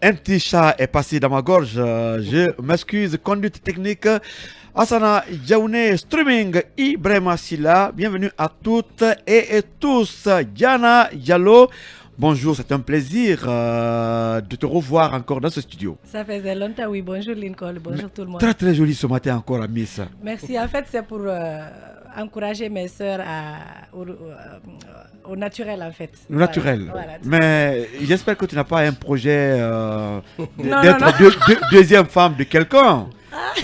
un petit chat est passé dans ma gorge. Je m'excuse. Conduite technique. Asana Djaoune, streaming Ibrahima Silla. Bienvenue à toutes et tous. Diana Diallo. Bonjour, c'est un plaisir de te revoir encore dans ce studio. Ça faisait longtemps, oui. Bonjour Lincoln, bonjour tout le monde. Très très joli ce matin encore à Miss. Merci, en fait c'est pour encourager mes sœurs au naturel en fait. Au naturel. Voilà. Mais j'espère que tu n'as pas un projet Non, d'être deuxième femme de quelqu'un.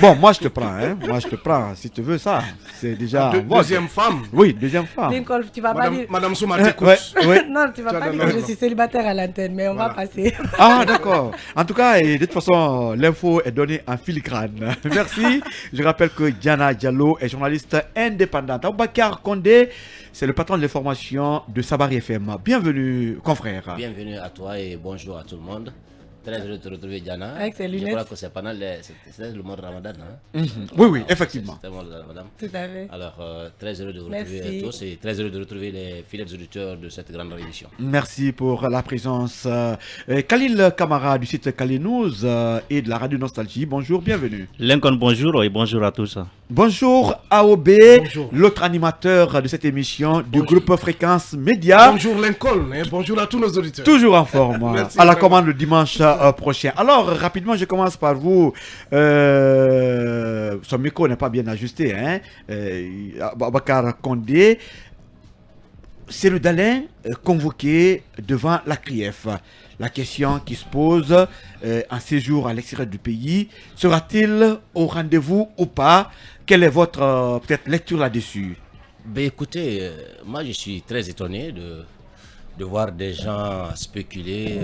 Bon, moi je te prends, hein. Moi je te prends. Si tu veux ça, c'est déjà. Deuxième femme. Oui, deuxième femme. Lincoln, tu vas pas dire. Madame Souma t'écoute. Ouais. Non, tu vas pas dire que je suis célibataire à l'antenne, mais on va passer. Ah, d'accord. En tout cas, et de toute façon, l'info est donnée en filigrane. Merci. Je rappelle que Diana Diallo est journaliste indépendante. Aboubakar Condé, c'est le patron de l'information de Sabari FM. Bienvenue, confrère. Bienvenue à toi et bonjour à tout le monde. Très heureux de te retrouver, Diana. Avec ses lunettes. Je crois que c'est pendant c'est le mois de Ramadan. Hein? Oui, effectivement. C'est le mois de Ramadan. Tout à fait. Alors, très heureux de vous retrouver tous et très heureux de retrouver les fidèles auditeurs de cette grande émission. Merci pour la présence. Khalil Kamara du site Kalinews et de la radio Nostalgie. Bonjour, bienvenue. Lincoln, bonjour et bonjour à tous. Bonjour AOB, l'autre animateur de cette émission du groupe Fréquence Média. Bonjour Lincoln, et bonjour à tous nos auditeurs. Toujours en forme. Merci, à la commande le dimanche prochain. Alors, rapidement, je commence par vous. Son micro n'est pas bien ajusté. Hein? Aboubakar Condé, c'est le Dalin convoqué devant la CRIEF. La question qui se pose, en séjour à l'extérieur du pays, sera-t-il au rendez-vous ou pas? Quelle est votre peut-être lecture là-dessus? Ben, écoutez, moi je suis très étonné de voir des gens spéculer,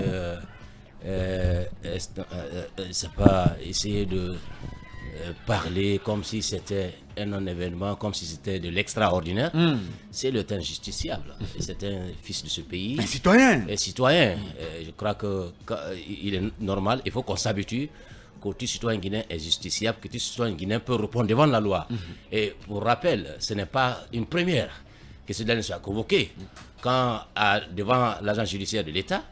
c'est pas essayer de parler comme si c'était un non-événement, comme si c'était de l'extraordinaire. C'est le temps justiciable. C'est un fils de ce pays. Un citoyen. Un citoyen. Je crois qu'il est normal, il faut qu'on s'habitue que tout citoyen guinéen est justiciable, que tout citoyen guinéen peut répondre devant la loi. Et pour rappel, ce n'est pas une première que ce dernier soit convoqué. Quand devant l'agent judiciaire de l'État,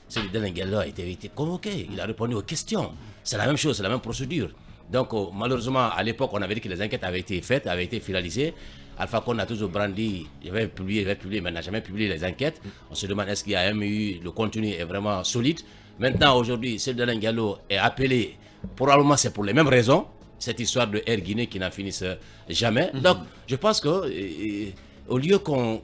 ce dernier Gallo a été convoqué. Il a répondu aux questions. C'est la même chose, c'est la même procédure. Donc malheureusement, à l'époque, on avait dit que les enquêtes avaient été faites, avaient été finalisées. Alpha Condé a toujours brandi, il va publier, mais n'a jamais publié les enquêtes. On se demande est-ce qu'il y a même eu, le contenu est vraiment solide. Maintenant, aujourd'hui, Seydou Gallo est appelé, probablement c'est pour les mêmes raisons, cette histoire de Air Guinée qui n'en finisse jamais. Donc, je pense que au lieu qu'on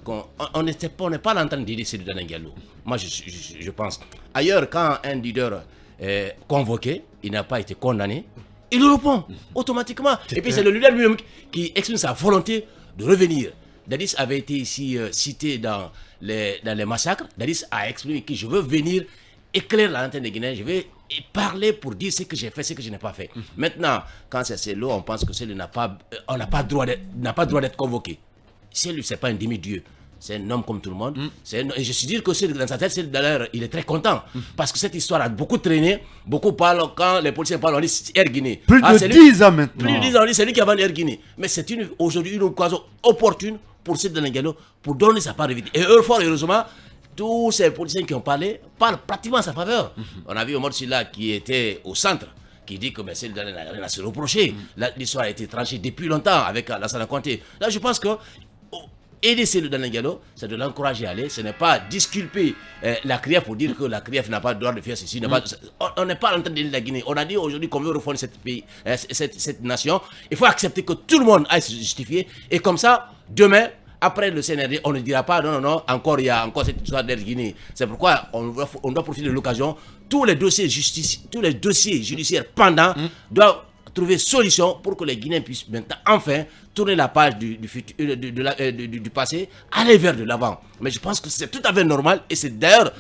n'est pas en train de dire Seydou Gallo. Moi, je pense. Ailleurs, quand un leader est convoqué, il n'a pas été condamné, il répond automatiquement. Et puis c'est le leader lui-même qui exprime sa volonté de revenir. Dadis avait été ici cité dans les massacres. Dadis a exprimé que je veux venir éclairer la lanterne des Guinéens, je vais parler pour dire ce que j'ai fait, ce que je n'ai pas fait. Maintenant, quand c'est l'eau, on pense que celui n'a pas droit d'être convoqué. Celui, c'est pas un demi-dieu. C'est un homme comme tout le monde. Et je suis dire que dans sa tête, d'ailleurs, il est très content. Parce que cette histoire a beaucoup traîné. Beaucoup parlent, quand les policiers parlent, on dit Air Guinée. Plus de 10 ans maintenant. Plus de 10 ans, c'est lui qui a vendu Air Guinée. Mais c'est aujourd'hui une occasion opportune pour Seydou Gallo pour donner sa part de vie. Et fort heureusement, tous ces policiers qui ont parlé parlent pratiquement en sa faveur. On a vu Omar Silla qui était au centre, qui dit que Seydou Gallo n'a rien à se reprocher. L'histoire a été tranchée depuis longtemps avec Alassane Conté. Là, je pense que aider Seydou Gallo, c'est de l'encourager à aller. Ce n'est pas disculper la CRIEF pour dire que la CRIEF n'a pas le droit de faire ceci. On n'est pas en train d'aider la Guinée. On a dit aujourd'hui qu'on veut refonder cette nation. Il faut accepter que tout le monde aille se justifier. Et comme ça, demain, après le CNRD, on ne dira pas non, encore il y a encore cette histoire d'Air Guinée. C'est pourquoi on doit profiter de l'occasion. Tous les dossiers judiciaires pendants doivent trouver solution pour que les Guinéens puissent maintenant enfin tourner la page du passé, aller vers de l'avant. Mais je pense que c'est tout à fait normal et c'est d'ailleurs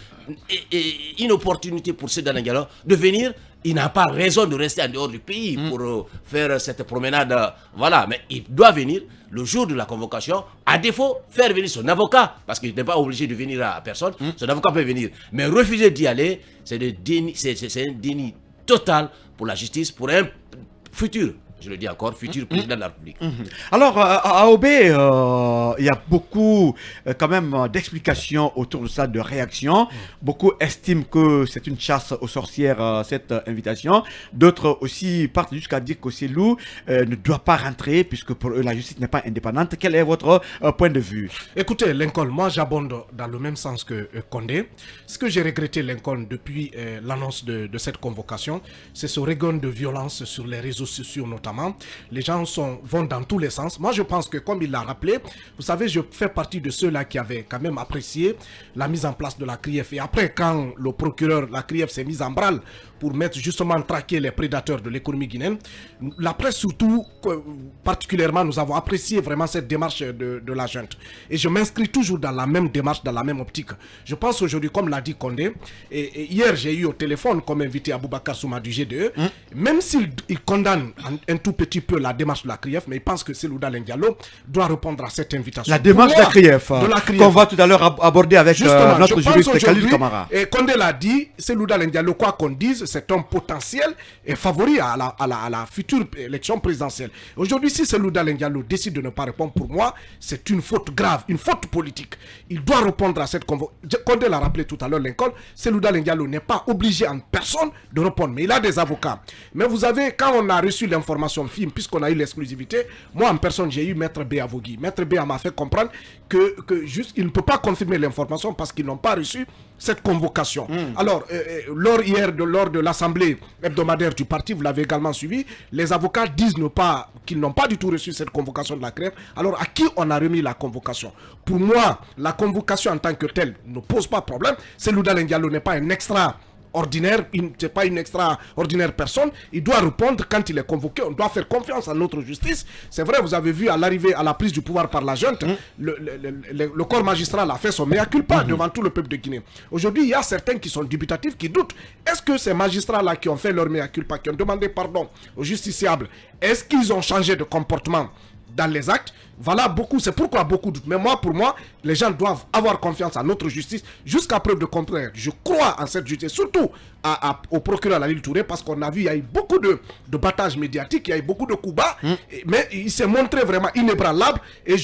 une opportunité pour Seydou Gallo de venir. Il n'a pas raison de rester en dehors du pays pour faire cette promenade. Voilà, mais il doit venir le jour de la convocation. À défaut, faire venir son avocat, parce qu'il n'est pas obligé de venir à personne. Son avocat peut venir. Mais refuser d'y aller, c'est un déni total pour la justice, pour un futur Je le dis encore, futur président de la République. Alors, à AOB, il y a beaucoup quand même d'explications autour de ça, de réactions. Beaucoup estiment que c'est une chasse aux sorcières, cette invitation. D'autres aussi partent jusqu'à dire que Cellou ne doit pas rentrer puisque pour eux, la justice n'est pas indépendante. Quel est votre point de vue? Écoutez, Lincoln, moi j'abonde dans le même sens que Condé. Ce que j'ai regretté, Lincoln, depuis l'annonce de cette convocation, c'est ce regain de violence sur les réseaux sociaux notamment. Les gens vont dans tous les sens. Moi je pense que, comme il l'a rappelé, vous savez, je fais partie de ceux-là qui avaient quand même apprécié la mise en place de la CRIEF. Et après, quand le procureur, la CRIEF s'est mise en branle pour mettre justement traquer les prédateurs de l'économie guinéenne, la presse surtout, particulièrement, nous avons apprécié vraiment cette démarche de la junte. Et je m'inscris toujours dans la même démarche, dans la même optique. Je pense aujourd'hui, comme l'a dit Condé, et hier j'ai eu au téléphone comme invité Aboubakar Souma du GDE, même s'il condamne un tout petit peu la démarche de la CRIEF, mais il pense que Cellou Dalein Diallo doit répondre à cette invitation. La démarche de la CRIEF, qu'on va tout à l'heure aborder avec notre juriste Khalil Kamara. Et Condé l'a dit, Cellou Dalein Diallo, quoi qu'on dise, c'est un potentiel et favori à la future élection présidentielle. Aujourd'hui, si Cellou Dalein Diallo décide de ne pas répondre, pour moi, c'est une faute grave, une faute politique. Il doit répondre à cette convocation. Condé l'a rappelé tout à l'heure, Lincoln, Cellou Dalein Diallo n'est pas obligé en personne de répondre, mais il a des avocats. Mais vous avez, quand on a reçu l'information film, puisqu'on a eu l'exclusivité, moi en personne, j'ai eu Maître B. Avogui. Maître B m'a fait comprendre que juste, il ne peut pas confirmer l'information parce qu'ils n'ont pas reçu cette convocation. Alors, lors de l'assemblée hebdomadaire du parti, vous l'avez également suivi, les avocats disent qu'ils n'ont pas du tout reçu cette convocation de la CREF. Alors, à qui on a remis la convocation? Pour moi, la convocation en tant que telle ne pose pas problème. Cellou Dalein Diallo n'est pas un extraordinaire, c'est pas une extraordinaire personne. Il doit répondre quand il est convoqué. On doit faire confiance à notre justice. C'est vrai, vous avez vu à l'arrivée à la prise du pouvoir par la junte, le corps magistral a fait son mea culpa devant tout le peuple de Guinée. Aujourd'hui, il y a certains qui sont dubitatifs, qui doutent. Est-ce que ces magistrats-là qui ont fait leur mea culpa, qui ont demandé pardon aux justiciables, est-ce qu'ils ont changé de comportement dans les actes? Voilà, c'est pourquoi beaucoup doutent. Mais moi, pour moi, les gens doivent avoir confiance à notre justice jusqu'à preuve de contraire. Je crois en cette justice, surtout au procureur Lalil Touré, parce qu'on a vu, il y a eu beaucoup de battages médiatiques, il y a eu beaucoup de coups bas, mais il s'est montré vraiment inébranlable et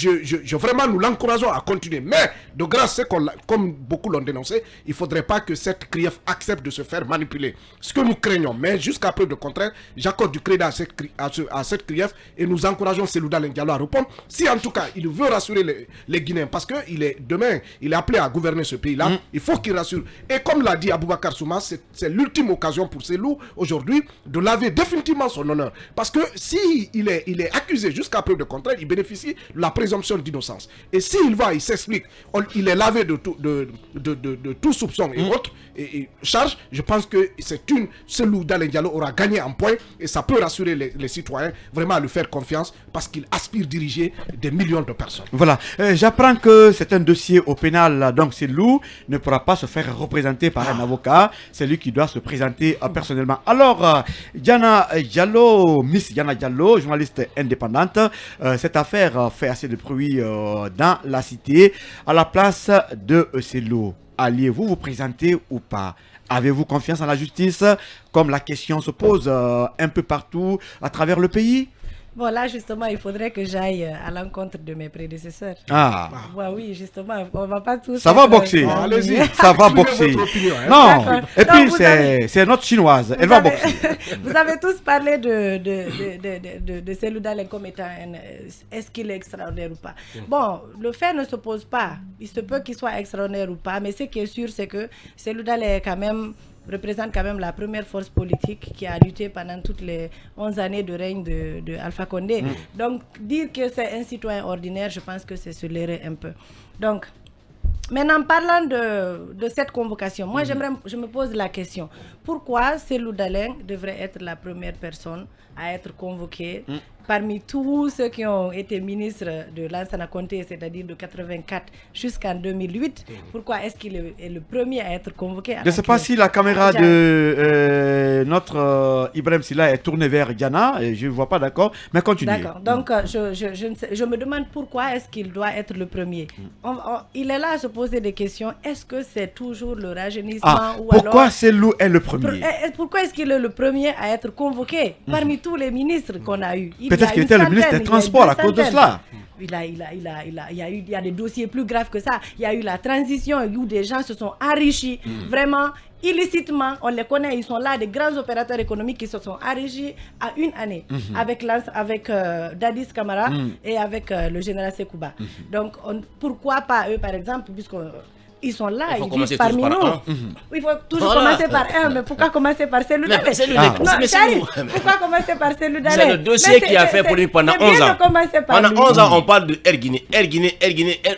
vraiment nous l'encourageons à continuer. Mais de grâce, comme beaucoup l'ont dénoncé, il ne faudrait pas que cette CRIEF accepte de se faire manipuler. Ce que nous craignons, mais jusqu'à preuve de contraire, j'accorde du crédit à cette CRIEF et nous encourageons Cellou Dalein Diallo à répondre. Si en tout cas il veut rassurer les Guinéens, parce que demain il est appelé à gouverner ce pays-là, il faut qu'il rassure. Et comme l'a dit Aboubakar Souma, c'est l'ultime occasion pour Cellou aujourd'hui de laver définitivement son honneur. Parce que si il est accusé jusqu'à preuve de contraire, il bénéficie de la présomption d'innocence. Et s'il va, il s'explique, il est lavé de tout soupçon et autres et charge, je pense que Cellou Dalein Diallo aura gagné en point et ça peut rassurer les citoyens vraiment à lui faire confiance parce qu'il aspire diriger des millions de personnes. Voilà, j'apprends que c'est un dossier au pénal, donc Cellou ne pourra pas se faire représenter par un avocat, c'est lui qui doit se présenter personnellement. Alors, Diana Diallo, Miss Diana Diallo, journaliste indépendante, cette affaire fait assez de bruit dans la cité. À la place de Cellou, alliez-vous vous présenter ou pas? Avez-vous confiance en la justice, comme la question se pose un peu partout à travers le pays? Bon, là, justement, il faudrait que j'aille à l'encontre de mes prédécesseurs. Ouais, oui, justement, on va pas tous... Ça va boxer. Allez-y. Ça va boxer. Non, et puis c'est notre chinoise. Elle va boxer. Vous avez tous parlé de Cellou Dalein comme étant est-ce qu'il est extraordinaire ou pas. Bon, le fait ne se pose pas. Il se peut qu'il soit extraordinaire ou pas, mais ce qui est sûr, c'est que Cellou Dalein représente quand même la première force politique qui a lutté pendant toutes les 11 années de règne de Alpha Condé. Donc, dire que c'est un citoyen ordinaire, je pense que c'est se leurrer un peu. Donc, maintenant, parlant de cette convocation, moi, je me pose la question. Pourquoi Cellou Dalein devrait être la première personne à être convoquée parmi tous ceux qui ont été ministres de Lansana Conté, c'est-à-dire de 84 jusqu'en 2008, pourquoi est-ce qu'il est le premier à être convoqué? Je ne sais pas si la caméra de notre Ibrahim Silla est tournée vers Diana, et je ne vois pas, d'accord, mais continuez. D'accord, donc je me demande pourquoi est-ce qu'il doit être le premier. Il est là à se poser des questions. Est-ce que c'est toujours le rajeunissement ou pourquoi alors... Cellou est le premier? Pourquoi est-ce qu'il est le premier à être convoqué parmi tous les ministres qu'on a eus? Peut-être qu'il était le ministre des Transports à cause de cela. Il y a des dossiers plus graves que ça. Il y a eu la transition où des gens se sont enrichis vraiment illicitement. On les connaît, ils sont là, des grands opérateurs économiques qui se sont enrichis à une année avec Dadis Camara et avec le général Sekouba. Donc pourquoi pas eux par exemple, puisqu'ils sont là, ils vivent parmi nous. Il faut toujours commencer par un, mais pourquoi commencer par Cellou Dalein? Pourquoi commencer par Cellou Dalein? C'est le dossier qui a fait pour lui pendant 11 ans. Pendant 11 ans, on parle de Air Guinée,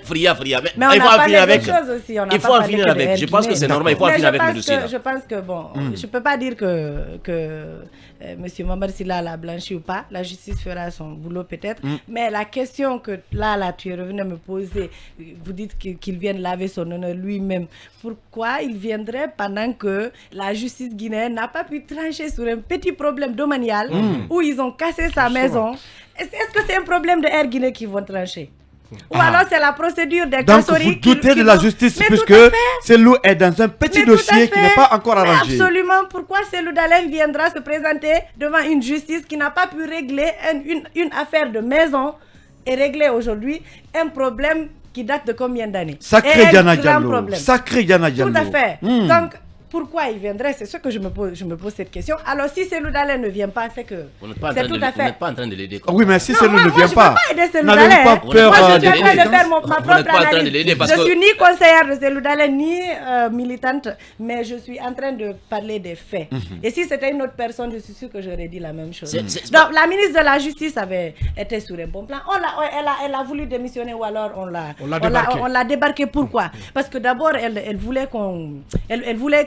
Fria. Mais on a parlé d'autres choses aussi. Il faut en finir avec. Je pense que c'est normal, il faut en finir avec le dossier. Je pense que, bon, je ne peux pas dire que M. Mohamed Silla l'a blanchi ou pas. La justice fera son boulot peut-être. Mais la question que là, tu es revenu me poser, vous dites qu'il vienne laver son honneur lui-même. Pourquoi il viendrait pendant que la justice guinéenne n'a pas pu trancher sur un petit problème domanial où ils ont cassé sa maison? Est-ce que c'est un problème de Air Guinée qui vont trancher? Ou alors c'est la procédure des Kassori. Donc vous doutez de la justice puisque Cellou est dans un petit dossier qui n'est pas encore arrangé. Absolument. Pourquoi Cellou Dalein viendra se présenter devant une justice qui n'a pas pu régler une affaire de maison et régler aujourd'hui un problème qui date de combien d'années? Sacré Diana Diallo. Sacré Diana Diallo. Tout à fait. Donc, pourquoi il viendrait? C'est ce que je me pose cette question. Alors, si Cellou Dalein ne vient pas, c'est que c'est tout à fait... Vous n'êtes pas en train de l'aider. Oui, mais si Cellou ne vient pas, n'avez pas peur moi, je suis en train de faire ma propre analyse. Je suis ni conseillère de Cellou Dalein, ni militante, mais je suis en train de parler des faits. Et si c'était une autre personne, je suis sûre que j'aurais dit la même chose. Donc, la ministre de la Justice avait été sur un bon plan. Elle a voulu démissionner ou alors on l'a débarqué. Pourquoi? Parce que d'abord, elle voulait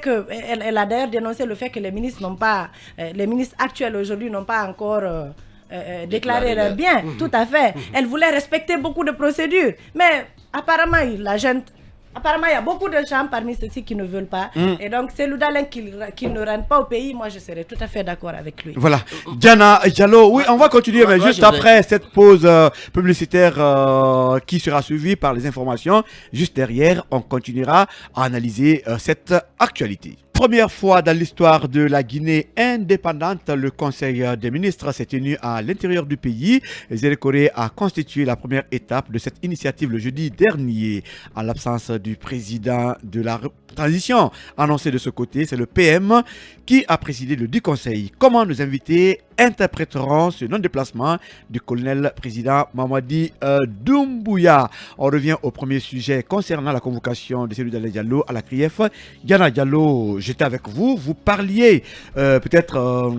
que elle a d'ailleurs dénoncé le fait que les ministres les ministres actuels aujourd'hui n'ont pas encore déclaré leur bien. Tout à fait. Elle voulait respecter beaucoup de procédures. Mais apparemment, il y a beaucoup de gens parmi ceux-ci qui ne veulent pas. Et donc, c'est Cellou Dalein qui ne rentre pas au pays. Moi, je serais tout à fait d'accord avec lui. Voilà. Diana Diallo, oui, on va continuer, mais juste après cette pause publicitaire qui sera suivie par les informations. Juste derrière, on continuera à analyser cette actualité. Première fois dans l'histoire de la Guinée indépendante, le Conseil des ministres s'est tenu à l'intérieur du pays. Zéry Koré a constitué la première étape de cette initiative le jeudi dernier. En l'absence du président de la transition annoncé de ce côté, c'est le PM qui a présidé le dit conseil. Comment nos invités interpréteront ce non-déplacement du colonel président Mamadi Doumbouya? On revient au premier sujet concernant la convocation de Cellou Dalein Diallo à la CRIEF. Diana Diallo, j'étais avec vous. Vous parliez peut-être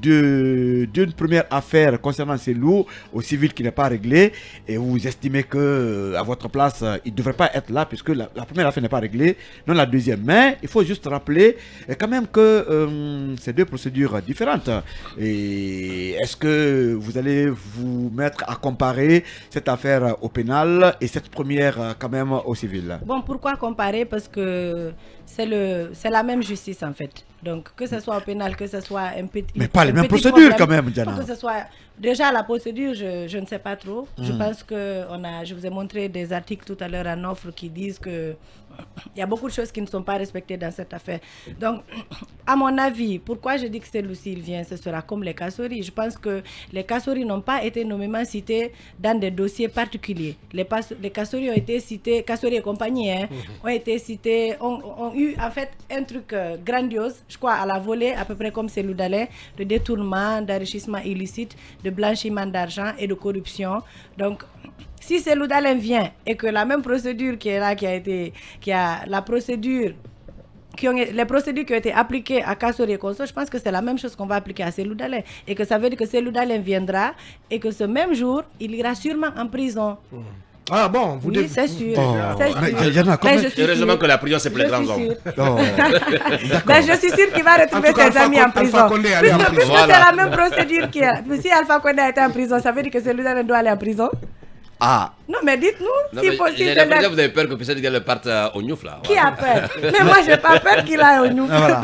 d'une première affaire concernant Cellou au civil qui n'est pas réglée et vous estimez que à votre place, il ne devrait pas être là puisque la première affaire n'est pas réglée, non la deuxième. Mais il faut juste rappeler quand même que c'est deux procédures différentes. Et est-ce que vous allez vous mettre à comparer cette affaire au pénal et cette première quand même au civil? Bon, pourquoi comparer? Parce que c'est la même justice en fait. Donc que ce soit au pénal, que ce soit un petit... Mais pas les mêmes procédures quand même, Diana. Que ce soit... Déjà la procédure, je ne sais pas trop. Je pense que je vous ai montré des articles tout à l'heure en offre qui disent que il y a beaucoup de choses qui ne sont pas respectées dans cette affaire. Donc, à mon avis, pourquoi je dis que Cellou s'il vient, ce sera comme les Kassori. Je pense que les Kassori n'ont pas été nommément cités dans des dossiers particuliers. Les Kassori ont été cités, Kassori et compagnie, ont été cités, ont eu en fait un truc grandiose, je crois, à la volée, à peu près comme Cellou Dalein, de détournement, d'enrichissement illicite, de blanchiment d'argent et de corruption. Donc, si Cellou Dalein vient et que la même procédure qui est là, les procédures qui ont été appliquées à Kassori et Conso, je pense que c'est la même chose qu'on va appliquer à Cellou Dalein. Et que ça veut dire que Cellou Dalein viendra et que ce même jour, il ira sûrement en prison. Ah bon, vous Oui, devez... c'est sûr. Oh, C'est mais sûr. Yana, comment- Mais je suis Heureusement sûre. que la prison, c'est pour les Je grands suis hommes. sûre. Oh, Ben, je suis sûre qu'il va retrouver En tout cas, ses amis en Alpha prison. Condé est allé en Puisque prison. c'est Voilà. la même procédure qui est. Si Alpha Condé a été en prison, ça veut dire que celui-là doit aller en prison. Ah, Non, mais dites-nous. Non, S'il mais faut, si j'ai c'est l'impression le- que vous avez peur que peut-être qu'il parte au Niouf là. Qui a peur? Mais moi, j'ai pas peur qu'il aille au nous. voilà.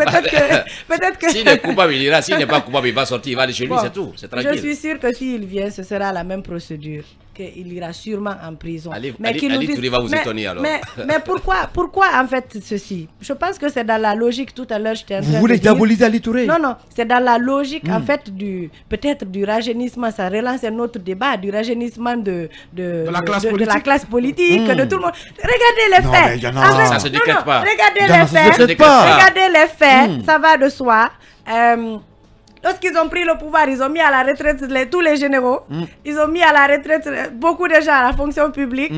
Peut-être que. S'il est coupable, il ira. S'il n'est pas coupable, il va sortir, il va aller chez lui, Bon, c'est tout. C'est je tranquille. suis sûre que s'il vient, ce sera la même procédure. Qu'il ira sûrement en prison. Ali qu'il nous dise- Touré va vous étonner, alors. Mais pourquoi en fait ceci? Je pense que c'est dans la logique tout à l'heure. J'étais en vous train voulez de dire- diaboliser Ali Touré? Non, non, c'est dans la logique en fait peut-être du rajeunissement. Ça relance un autre débat du rajeunissement de la classe de la politique. classe politique, de tout le monde. Regardez les Non, faits. mais il y en a- En fait, Ça se décrète pas. Regardez Il y en a, les ça se faits. décrète pas. Regardez les faits. Ça va de soi. Lorsqu'ils ont pris le pouvoir, ils ont mis à la retraite tous les généraux. Ils ont mis à la retraite beaucoup de gens à la fonction publique.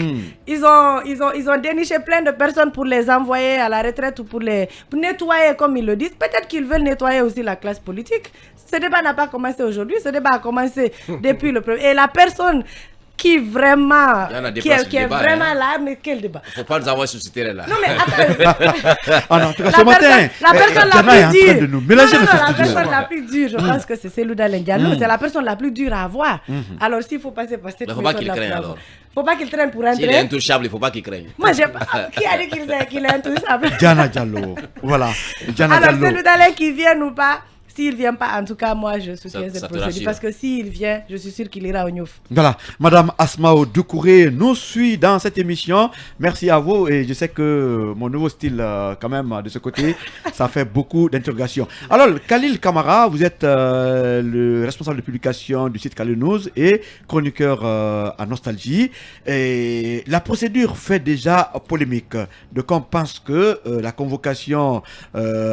Ils ont déniché plein de personnes pour les envoyer à la retraite ou pour nettoyer, comme ils le disent. Peut-être qu'ils veulent nettoyer aussi la classe politique. Ce débat n'a pas commencé aujourd'hui. Ce débat a commencé depuis le premier. Et la personne qui vraiment, Il y en a des qui places est, de qui est débat, vraiment hein. là, mais quel débat? Faut pas nous avoir sur ce terrain là. Non mais attends, Ah non, en tout cas, la ce matin, personne Diana la est en plus train dure. de nous mélanger Non, dans ce la studio. personne la plus dure, je pense que c'est Cellou Dalein Diallo. C'est la personne la plus dure à avoir. Alors s'il faut passer par cette Mais faut pas méthode qu'il là craigne, pour alors. avoir. Faut pas qu'il traîne pour S'il est entrer. intouchable, il faut pas qu'il craigne. Moi j'ai pas. Qui a dit qu'il est intouchable? Diana Diallo. Voilà. Diana Alors Diallo. Cellou Dalein qui vienne ou pas. S'il vient pas, en tout cas, moi, je soutiens Ça cette te procédure. rassure. Parce que s'il vient, je suis sûr qu'il ira au Niouf. Voilà, Madame Asmao Doucouré nous suit dans cette émission. Merci à vous et je sais que mon nouveau style, quand même, de ce côté, ça fait beaucoup d'interrogations. Alors, Khalil Kamara, vous êtes le responsable de publication du site Khalil News et chroniqueur à Nostalgie. Et la procédure fait déjà polémique. Donc, on pense que la convocation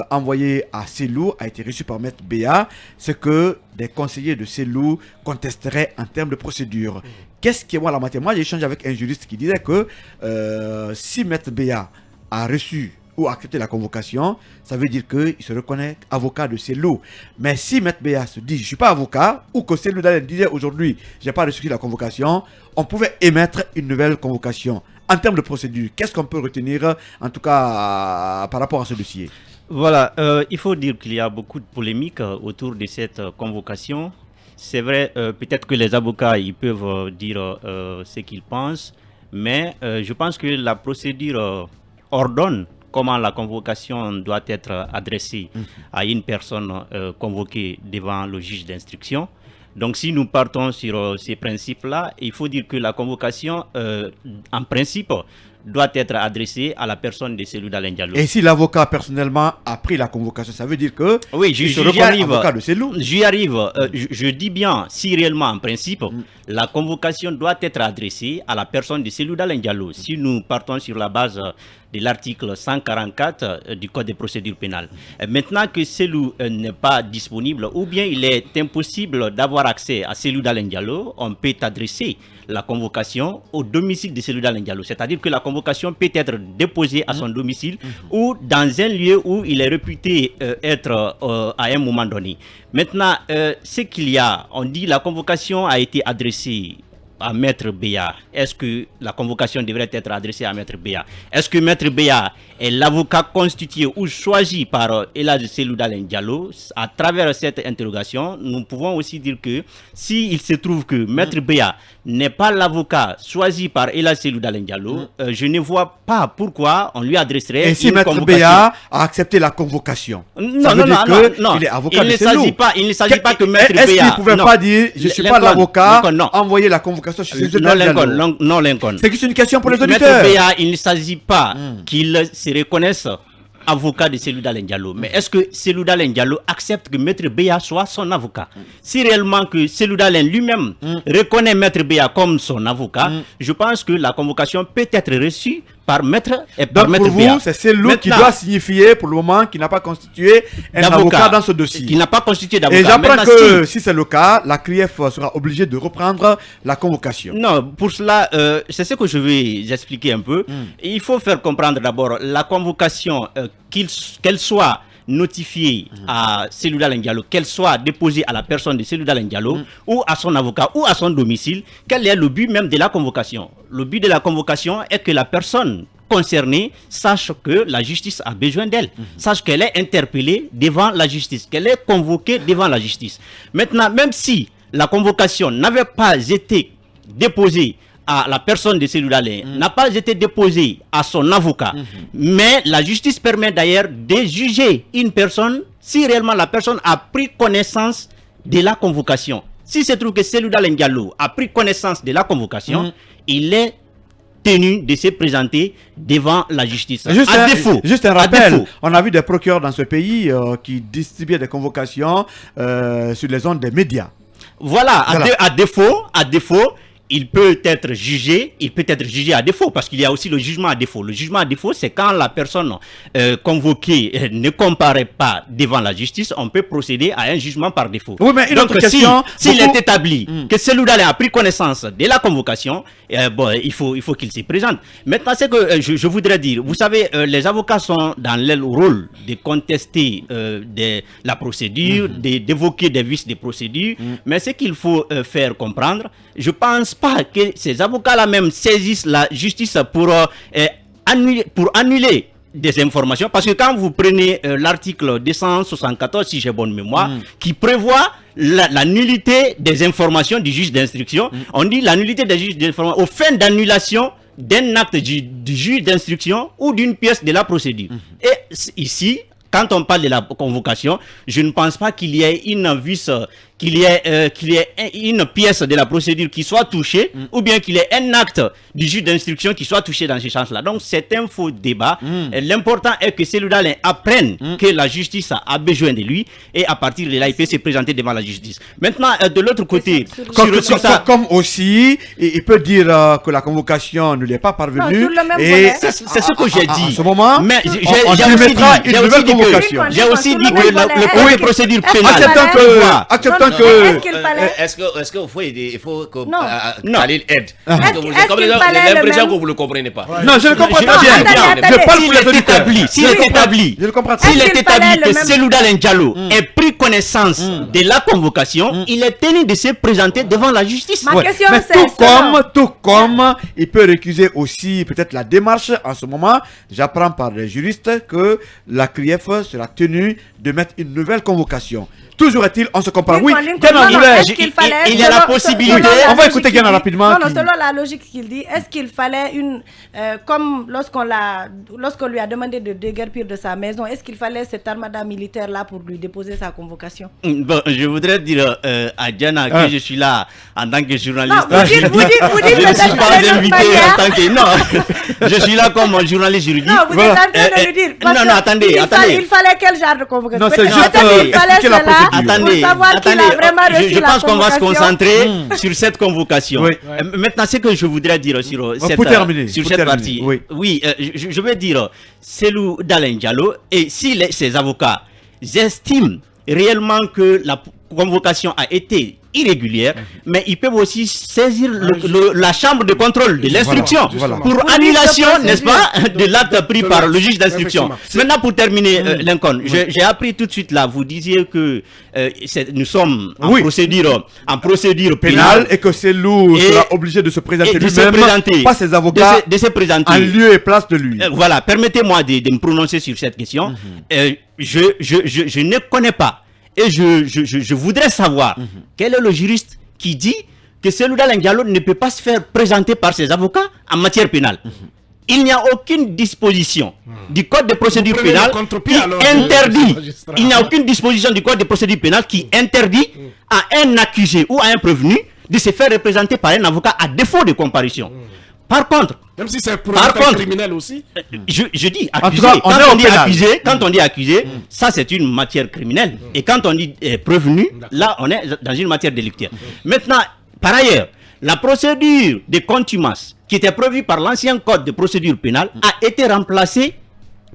envoyée à Cellou a été reçue par Maître Béa. C'est que des conseillers de Cellou contesteraient en termes de procédure. Qu'est-ce qui est moi la matière? Moi, j'ai échangé avec un juriste qui disait que si Maître Béa a reçu ou accepté la convocation, ça veut dire qu'il se reconnaît avocat de Cellou. Mais si Maître Béa se dit je ne suis pas avocat, ou que Cellou Dalein disait aujourd'hui je n'ai pas reçu la convocation, on pouvait émettre une nouvelle convocation. En termes de procédure, qu'est-ce qu'on peut retenir, en tout cas, par rapport à ce dossier? Voilà, il faut dire qu'il y a beaucoup de polémiques autour de cette convocation. C'est vrai, peut-être que les avocats ils peuvent dire ce qu'ils pensent, mais je pense que la procédure ordonne comment la convocation doit être adressée à une personne convoquée devant le juge d'instruction. Donc si nous partons sur ces principes-là, il faut dire que la convocation, en principe, doit être adressée à la personne de Cellou Dalein Diallo. Et si l'avocat personnellement a pris la convocation, ça veut dire que Oui, il se j'y reconnaît arrive. avocat de Cellou. J'y arrive. Je dis bien, si réellement, en principe, la convocation doit être adressée à la personne de Cellou Dalein Diallo. Si nous partons sur la base de l'article 144 du Code des procédures pénales. Maintenant que Cellou n'est pas disponible, ou bien il est impossible d'avoir accès à Cellou Dalein Diallo, on peut adresser la convocation au domicile de Cellou Dalein Diallo. C'est-à-dire que la convocation peut être déposée à son domicile ou dans un lieu où il est réputé être à un moment donné. Maintenant, ce qu'il y a, on dit la convocation a été adressée à Maître Béa. Est-ce que la convocation devrait être adressée à Maître Béa? Est-ce que Maître Béa est l'avocat constitué ou choisi par Elhadji Cellou Dalein Diallo? À travers cette interrogation, nous pouvons aussi dire que s'il se trouve que Maître Béa n'est pas l'avocat choisi par Elhadji Cellou Dalein Diallo, je ne vois pas pourquoi on lui adresserait Et si une Maître convocation. Béa a accepté la convocation, Non, ça veut non, dire non, que non. il est avocat Il de ne Cellou. s'agit pas- il ne s'agit pas que Maître Est-ce Béa- qu'il ne pouvait non. pas dire je ne suis pas Lincoln, l'avocat, Lincoln, non. envoyer la convocation chez Cellou Non, Dalein Lincoln, Diallo? non, Lincoln. C'est juste une question pour les Maître auditeurs. Béa, il ne s'agit pas qu'il se reconnaisse avocat de Cellou Dalein Diallo. Mais est-ce que Cellou Dalein Diallo accepte que Maître Béa soit son avocat? Si réellement que Cellou Dalein lui-même reconnaît Maître Béa comme son avocat, je pense que la convocation peut être reçue par Maître et par Donc Maître pour Béa. vous, c'est Cellou qui Maintenant, doit signifier pour le moment qu'il n'a pas constitué un avocat dans ce dossier. qui n'a pas constitué d'avocat. Et j'apprends Maintenant, que si c'est le cas, la CRIEF sera obligée de reprendre la convocation. Non, pour cela, c'est ce que je vais expliquer un peu. Il faut faire comprendre d'abord la convocation, qu'elle soit notifier à Cellou Dalein Diallo, qu'elle soit déposée à la personne de Cellou Dalein Diallo ou à son avocat ou à son domicile, quel est le but même de la convocation. Le but de la convocation est que la personne concernée sache que la justice a besoin d'elle, sache qu'elle est interpellée devant la justice, qu'elle est convoquée devant la justice. Maintenant, même si la convocation n'avait pas été déposée à la personne de Cellou Dalein, n'a pas été déposée à son avocat, mais la justice permet d'ailleurs de juger une personne si réellement la personne a pris connaissance de la convocation. Si se trouve que Cellou Dalein Diallo a pris connaissance de la convocation, il est tenu de se présenter devant la justice. Juste un rappel, on a vu des procureurs dans ce pays qui distribuaient des convocations sur les ondes des médias. Voilà. À défaut, il peut être jugé à défaut, parce qu'il y a aussi le jugement à défaut. Le jugement à défaut, c'est quand la personne convoquée ne comparaît pas devant la justice, on peut procéder à un jugement par défaut. Oui, mais une autre question, s'il est établi que Cellou Dalein a pris connaissance de la convocation, il faut qu'il s'y présente. Maintenant, c'est que je voudrais dire, vous savez, les avocats sont dans le rôle de contester la procédure, d'évoquer des vices de procédure, mais ce qu'il faut faire comprendre, je pense pas que ces avocats-là même saisissent la justice pour annuler des informations, parce que quand vous prenez l'article 274, si j'ai bonne mémoire, qui prévoit la nullité des informations du juge d'instruction, on dit la nullité des juges d'instruction aux fins d'annulation d'un acte du juge d'instruction ou d'une pièce de la procédure. Et ici, quand on parle de la convocation, je ne pense pas qu'il y ait qu'il y ait une pièce de la procédure qui soit touchée, ou bien qu'il y ait un acte du juge d'instruction qui soit touché dans ce sens-là. Donc c'est un faux débat. L'important est que Cellou Dalein apprenne que la justice a besoin de lui, et à partir de là, il peut se présenter devant la justice. Maintenant, de l'autre côté, comme aussi, il peut dire que la convocation ne lui est pas parvenue. C'est ce que j'ai dit. En ce moment, mais j'ai aussi dit que le code de procédure pénale. Est-ce qu'il faut que Khalil aide? J'ai l'impression que vous ne le comprenez pas. Non, je le comprends pas bien. Je parle pour les auditeurs. S'il est établi que Cellou Dalein Diallo ait pris connaissance de la convocation, il est tenu de se présenter devant la justice. Ma question, mais tout comme il peut récuser aussi peut-être la démarche en ce moment. J'apprends par les juristes que la CRIEF sera tenue de mettre une nouvelle convocation. Toujours est-il, on se comprend. Oui, il y a la possibilité. On va écouter Gana rapidement. Non, selon la logique qu'il dit, est-ce qu'il fallait comme lorsqu'on lui a demandé de déguerpir de sa maison, est-ce qu'il fallait cette armada militaire là pour lui déposer sa convocation? Bon, je voudrais dire à Diana que je suis là en tant que journaliste. Non, vous dites je ne suis pas invité en tant que... Non, je suis là comme journaliste juridique. Non, vous êtes en train de lui dire. Non, attendez. Il fallait quel genre de convocation? Non, c'est juste Attendez, je pense qu'on va se concentrer sur cette convocation. Maintenant, ce que je voudrais dire sur cette partie, je veux dire, Cellou Dalein Diallo, et si ses avocats estiment réellement que la convocation a été irrégulière, mais ils peuvent aussi saisir la chambre de contrôle de l'instruction pour annulation, n'est-ce pas, de l'acte pris par le juge d'instruction. Maintenant, pour terminer, Lincoln, j'ai appris tout de suite là, vous disiez que nous sommes en procédure pénale et que Cellou sera obligé de se présenter lui-même, pas ses avocats, de se présenter en lieu et place de lui. Voilà, permettez-moi de me prononcer sur cette question. Je ne connais pas. Et je voudrais savoir quel est le juriste qui dit que Cellou Dalein Diallo ne peut pas se faire présenter par ses avocats en matière pénale. Il n'y a aucune disposition du code de procédure pénale qui interdit. Il n'y a aucune disposition du code de procédure pénale qui interdit à un accusé ou à un prévenu de se faire représenter par un avocat à défaut de comparution. Par contre, même si c'est pour un criminel aussi. Je dis accusé. Quand on dit accusé, ça c'est une matière criminelle. Et quand on dit prévenu, là on est dans une matière délictuelle. Maintenant, par ailleurs, la procédure de contumace qui était prévue par l'ancien code de procédure pénale a été remplacée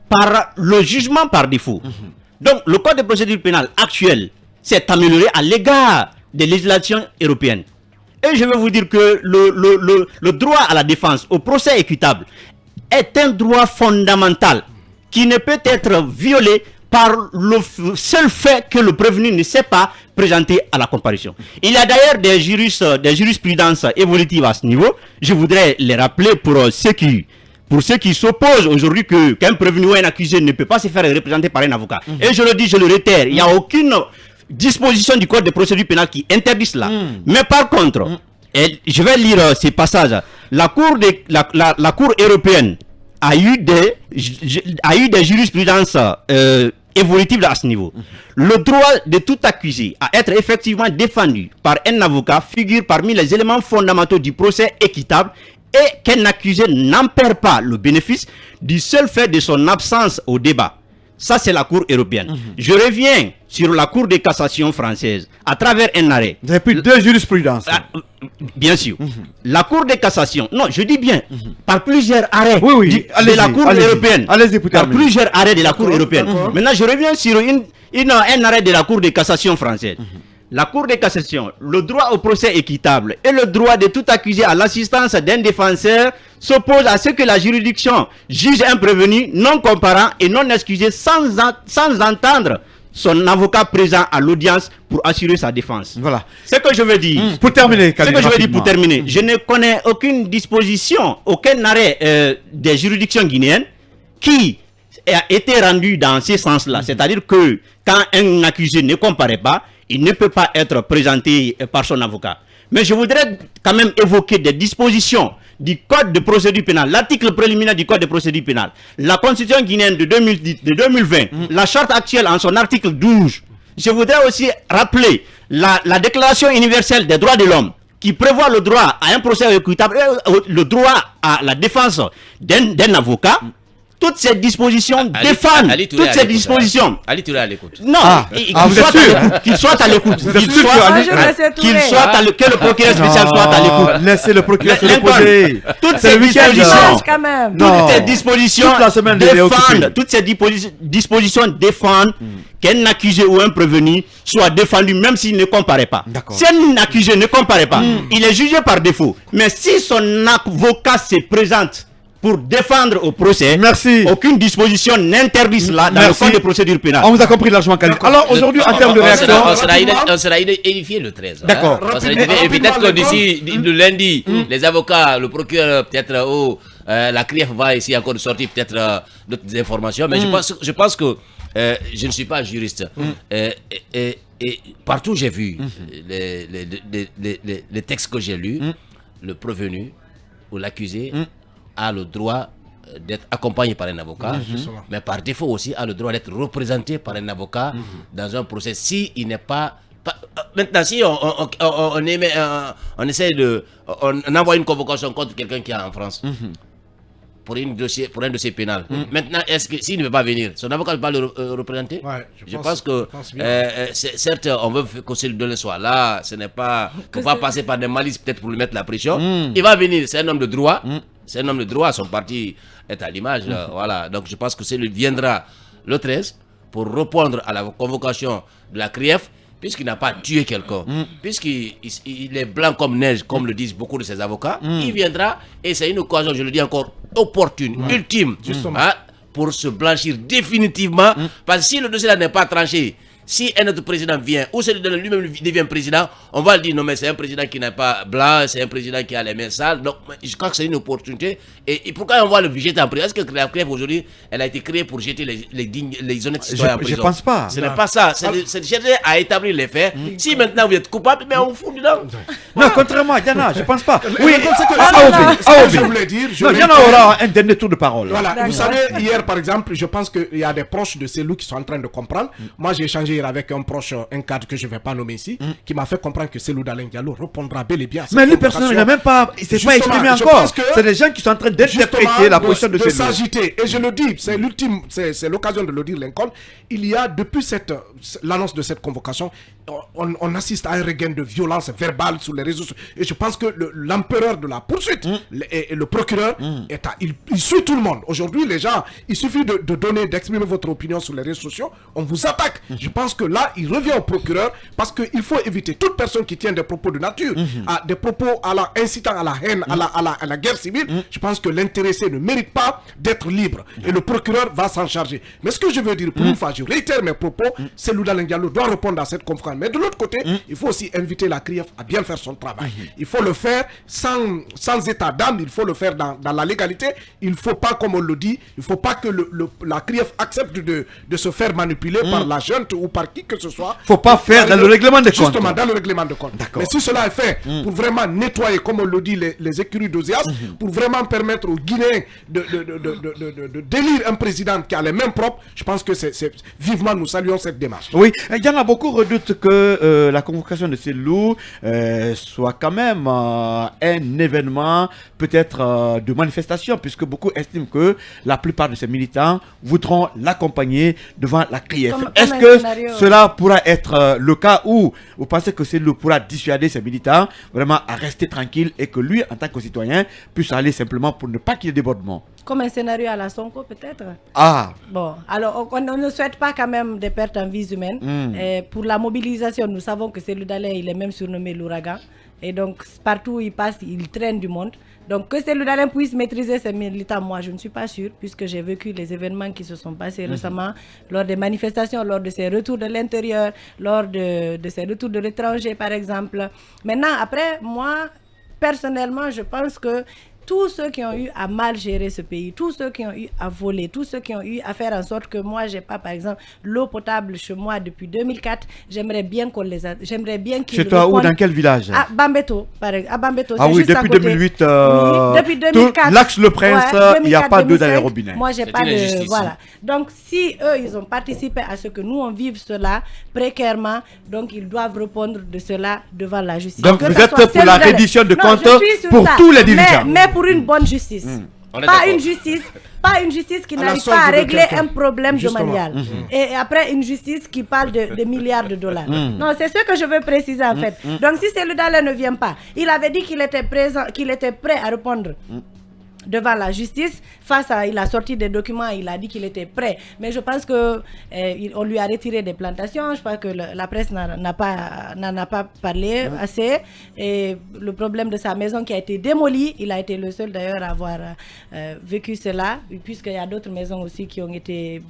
par le jugement par défaut. Donc le code de procédure pénale actuel s'est amélioré à l'égard des législations européennes. Et je vais vous dire que le droit à la défense, au procès équitable, est un droit fondamental qui ne peut être violé par le seul fait que le prévenu ne s'est pas présenté à la comparution. Il y a d'ailleurs des jurisprudences évolutives à ce niveau. Je voudrais les rappeler pour ceux qui s'opposent aujourd'hui qu'un prévenu ou un accusé ne peut pas se faire représenter par un avocat. Et je le dis, je le réitère, il n'y a aucune disposition du code de procédure pénale qui interdit cela. Mais par contre, et je vais lire ces passages. La Cour européenne a eu des jurisprudences évolutives à ce niveau. Le droit de tout accusé à être effectivement défendu par un avocat figure parmi les éléments fondamentaux du procès équitable et qu'un accusé n'en perd pas le bénéfice du seul fait de son absence au débat. Ça, c'est la Cour européenne. Je reviens sur la Cour de cassation française à travers un arrêt. Vous avez pris 2 jurisprudences. Bien sûr. La Cour de cassation, non, je dis bien, par plusieurs arrêts de la Cour européenne. Par plusieurs arrêts de la Cour européenne. Maintenant, je reviens sur un arrêt de la Cour de cassation française. La Cour de cassation, le droit au procès équitable et le droit de tout accusé à l'assistance d'un défenseur s'oppose à ce que la juridiction juge un prévenu non comparant et non excusé sans entendre son avocat présent à l'audience pour assurer sa défense. Voilà. Ce que je veux dire. Pour terminer, je ne connais aucune disposition, aucun arrêt des juridictions guinéennes qui a été rendu dans ce sens-là. C'est-à-dire que quand un accusé ne comparaît pas, il ne peut pas être présenté par son avocat. Mais je voudrais quand même évoquer des dispositions du Code de procédure pénale, l'article préliminaire du Code de procédure pénale, la Constitution guinéenne de 2020, la charte actuelle en son article 12. Je voudrais aussi rappeler la Déclaration universelle des droits de l'homme qui prévoit le droit à un procès équitable, le droit à la défense d'un avocat. Toutes ces dispositions défendent toutes ces dispositions. Ali Touré à l'écoute. Non, qu'il soit à l'écoute. Que le procureur spécial soit à l'écoute. Laissez le procureur se reposer. Toutes ces dispositions défendent qu'un accusé ou un prévenu soit défendu même s'il ne comparaît pas. Si un accusé ne comparaît pas, il est jugé par défaut. Mais si son avocat se présente pour défendre au procès, aucune disposition n'interdit cela dans le code de procédure pénale. On vous a compris largement, Khalid. Alors aujourd'hui, en termes de réaction... On sera édifié le 13. D'accord. Peut-être que d'ici le lundi, les avocats, le procureur, peut-être, la CRIEF va ici encore sortir peut-être d'autres informations. Mais je pense que je ne suis pas juriste. Et partout j'ai vu les textes que j'ai lus, le prévenu ou l'accusé a le droit d'être accompagné par un avocat, mais par défaut aussi a le droit d'être représenté par un avocat dans un procès si il n'est pas... Maintenant, si on essaie on envoie une convocation contre quelqu'un qui est en France pour un dossier pénal. Maintenant, est-ce que s'il ne veut pas venir, son avocat ne peut pas le représenter? Je pense que certes, on veut que celui-là soit là, ce n'est pas... Il ne faut pas passer par des malices peut-être pour lui mettre la pression. Il va venir, c'est un homme de droit. C'est un homme de droit, son parti est à l'image. Voilà. Donc je pense que celui viendra le 13 pour répondre à la convocation de la CRIEF, puisqu'il n'a pas tué quelqu'un, puisqu'il est blanc comme neige, comme le disent beaucoup de ses avocats. Il viendra et c'est une occasion, je le dis encore, opportune, ultime, pour se blanchir définitivement. Parce que si le dossier n'est pas tranché, si un autre président vient, ou celui de lui-même devient président, on va le dire non mais c'est un président qui n'est pas blanc, c'est un président qui a les mains sales. Donc je crois que c'est une opportunité. Et pourquoi on va le jeter en prison? Est-ce que la CRIEF aujourd'hui, elle a été créée pour jeter les honnêtes citoyens en prison? Je pense pas. Ce n'est pas ça. C'est de chercher à établir les faits. Si maintenant vous êtes coupable, mais on fout dedans. Non, contrairement à Diana, je pense pas. Oui, je voulais dire. Diana aura un dernier tour de parole. Voilà, vous savez, hier par exemple, je pense qu'il y a des proches de Selou qui sont en train de comprendre. Moi j'ai échangé avec un proche, un cadre que je ne vais pas nommer ici, qui m'a fait comprendre que Selou Dalein Diallo répondra bel et bien à cette mais lui, personnellement, il n'a même pas, il s'est pas exprimé encore. C'est des gens qui sont en train d'interpréter la position de Selou. S'agiter. Et je le dis, c'est l'ultime, c'est l'occasion de le dire, Lincoln. Il y a, depuis l'annonce de cette convocation, on assiste à un regain de violence verbale sur les réseaux sociaux. Et je pense que l'empereur de la poursuite, le procureur, il suit tout le monde. Aujourd'hui, les gens, il suffit d'exprimer votre opinion sur les réseaux sociaux, on vous attaque. Je pense que là, il revient au procureur parce qu'il faut éviter toute personne qui tient des propos de nature, des propos incitant à la haine, à la guerre civile. Je pense que l'intéressé ne mérite pas d'être libre. Et le procureur va s'en charger. Mais ce que je veux dire, pour une fois, je réitère mes propos, c'est Selouda Diallo doit répondre à cette conférence. Mais de l'autre côté, il faut aussi inviter la CRIEF à bien faire son travail. Il faut le faire sans état d'âme, il faut le faire dans la légalité. Il ne faut pas, comme on le dit, il ne faut pas que la CRIEF accepte de se faire manipuler par la junte ou par qui que ce soit. Il ne faut pas faire dans le règlement de compte. Justement, dans le règlement de compte. Mais si cela est fait pour vraiment nettoyer, comme on le dit, les écuries d'Ozias, pour vraiment permettre aux Guinéens de d'élire un président qui a les mêmes propres, je pense que vivement nous saluons cette démarche. Oui, il y en a beaucoup redoutent que la convocation de Cellou soit quand même un événement peut-être de manifestation, puisque beaucoup estiment que la plupart de ces militants voudront l'accompagner devant la CRIEF. Est-ce que cela pourra être le cas où vous pensez que Cellou pourra dissuader ses militants vraiment à rester tranquille et que lui, en tant que citoyen, puisse aller simplement pour ne pas qu'il y ait débordement? Comme un scénario à la Sonko, peut-être. Ah. Bon, alors on ne souhaite pas quand même des pertes en vies humaines. Pour la mobilisation, nous savons que Cellou Dalein, il est même surnommé l'ouragan. Et donc, partout où il passe, il traîne du monde. Donc, que Cellou Dalein puisse maîtriser ses militants, moi, je ne suis pas sûre, puisque j'ai vécu les événements qui se sont passés récemment, lors des manifestations, lors de ses retours de l'intérieur, lors de ses retours de l'étranger, par exemple. Maintenant, après, moi, personnellement, je pense que tous ceux qui ont eu à mal gérer ce pays, tous ceux qui ont eu à voler, tous ceux qui ont eu à faire en sorte que moi, j'ai pas, par exemple, l'eau potable chez moi depuis 2004, j'aimerais bien qu'on les a... J'aimerais bien qu'ils... Chez toi ou dans quel village? À Bambeto, par exemple. À Bambeto, ah oui, depuis 2008, depuis 2004, l'axe Le Prince, il n'y a pas d'eau dans les robinets. Moi, j'ai pas de... Voilà. Donc, si eux, ils ont participé à ce que nous, on vive cela précairement, donc ils doivent répondre de cela devant la justice. Donc, vous êtes pour la reddition de comptes pour tous les dirigeants. Mais pour une bonne justice. Pas une justice qui n'arrive pas à régler un problème domanial. Et après, une justice qui parle de milliards de dollars. Non, c'est ce que je veux préciser en fait. Donc, si Cellou Dalein ne vient pas, il avait dit qu'il était prêt à répondre devant la justice. Il a sorti des documents, il a dit qu'il était prêt. Mais je pense que on lui a retiré des plantations. Je pense que la presse n'en a pas parlé assez. Et le problème de sa maison qui a été démolie, il a été le seul d'ailleurs à avoir vécu cela, puisqu'il y a d'autres maisons aussi qui ont été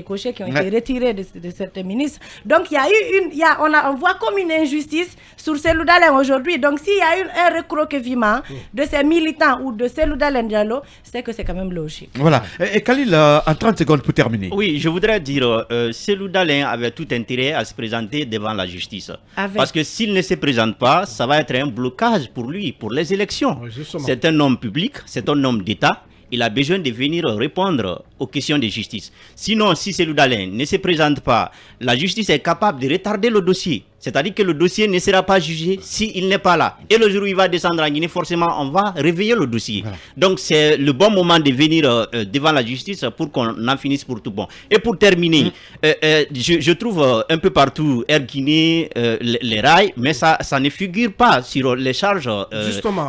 cochées, qui ont été retirées de certains ministres. Donc il y a eu on voit comme une injustice sur Cellou Dalein aujourd'hui. Donc s'il y a eu un recroqueviment de ces militants ou de Cellou Dalein Diallo, c'est que c'est quand même logique. Voilà. Et Khalil, en 30 secondes pour terminer. Oui, je voudrais dire, Cellou Dalein avait tout intérêt à se présenter devant la justice. Parce que s'il ne se présente pas, ça va être un blocage pour lui, pour les élections. Oui, c'est un homme public, c'est un homme d'État. Il a besoin de venir répondre aux questions de justice. Sinon, si Cellou Dalein ne se présente pas, la justice est capable de retarder le dossier. C'est-à-dire que le dossier ne sera pas jugé s'il n'est pas là. Et le jour où il va descendre en Guinée, forcément, on va réveiller le dossier. Voilà. Donc, c'est le bon moment de venir devant la justice pour qu'on en finisse pour tout bon. Et pour terminer, je trouve un peu partout Air Guinée, les rails, mais ça ne figure pas sur les charges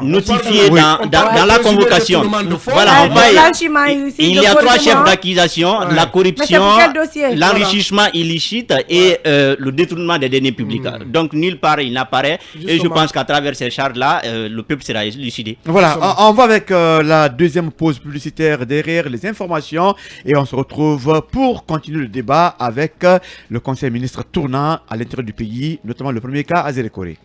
notifiées dans la convocation. Voilà, il y a 3 chefs d'accusation, la corruption, l'enrichissement illicite et le détournement des deniers publics. Donc nulle part il n'apparaît. Et je pense qu'à travers ces charges-là, le peuple sera élucidé. Voilà, on va avec la deuxième pause publicitaire derrière les informations et on se retrouve pour continuer le débat avec le conseil ministre tournant à l'intérieur du pays, notamment le premier cas à Zérékoré.